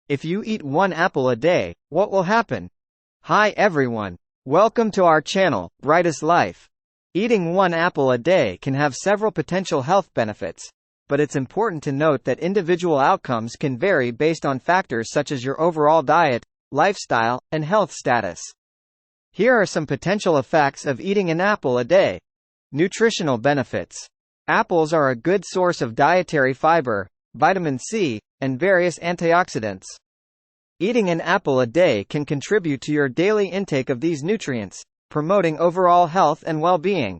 If you eat one apple a day, what will happen? Hi everyone. Welcome to our channel, Brightest Life. Eating one apple a day can have several potential health benefits, but it's important to note that individual outcomes can vary based on factors such as your overall diet, lifestyle, and health status. Here are some potential effects of eating an apple a day. Nutritional benefits. Apples are a good source of dietary fiber, vitamin C, and various antioxidants. Eating an apple a day can contribute to your daily intake of these nutrients, promoting overall health and well-being.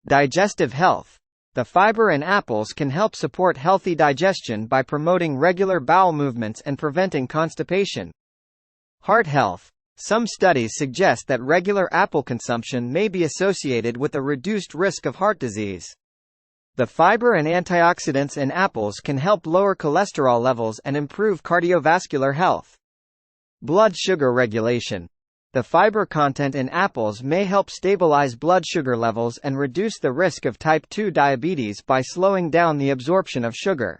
Digestive health. The fiber in apples can help support healthy digestion by promoting regular bowel movements and preventing constipation. Heart health. Some studies suggest that regular apple consumption may be associated with a reduced risk of heart disease. The fiber and antioxidants in apples can help lower cholesterol levels and improve cardiovascular health. Blood sugar regulation. The fiber content in apples may help stabilize blood sugar levels and reduce the risk of type 2 diabetes by slowing down the absorption of sugar.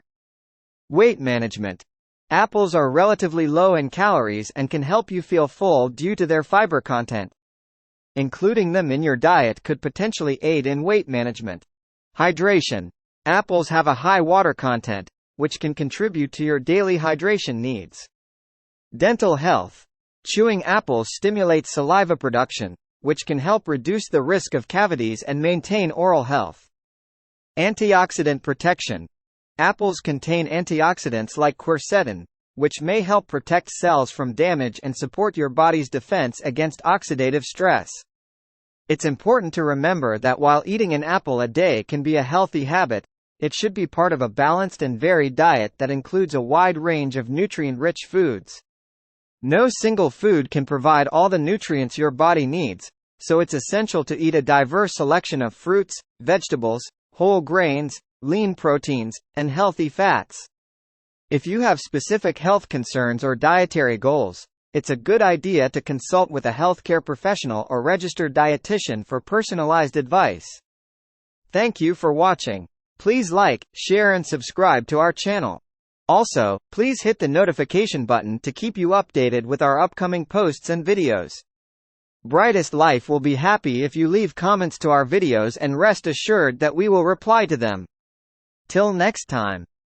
Weight management. Apples are relatively low in calories and can help you feel full due to their fiber content. Including them in your diet could potentially aid in weight management. Hydration. Apples have a high water content, which can contribute to your daily hydration needs. Dental health. Chewing apples stimulates saliva production, which can help reduce the risk of cavities and maintain oral health. Antioxidant protection. Apples contain antioxidants like quercetin, which may help protect cells from damage and support your body's defense against oxidative stress. It's important to remember that while eating an apple a day can be a healthy habit, it should be part of a balanced and varied diet that includes a wide range of nutrient-rich foods. No single food can provide all the nutrients your body needs, so it's essential to eat a diverse selection of fruits, vegetables, whole grains, lean proteins, and healthy fats. If you have specific health concerns or dietary goals, it's a good idea to consult with a healthcare professional or registered dietitian for personalized advice. Thank you for watching. Please like, share and subscribe to our channel. Also, please hit the notification button to keep you updated with our upcoming posts and videos. Brightest Life will be happy if you leave comments to our videos and rest assured that we will reply to them. Till next time.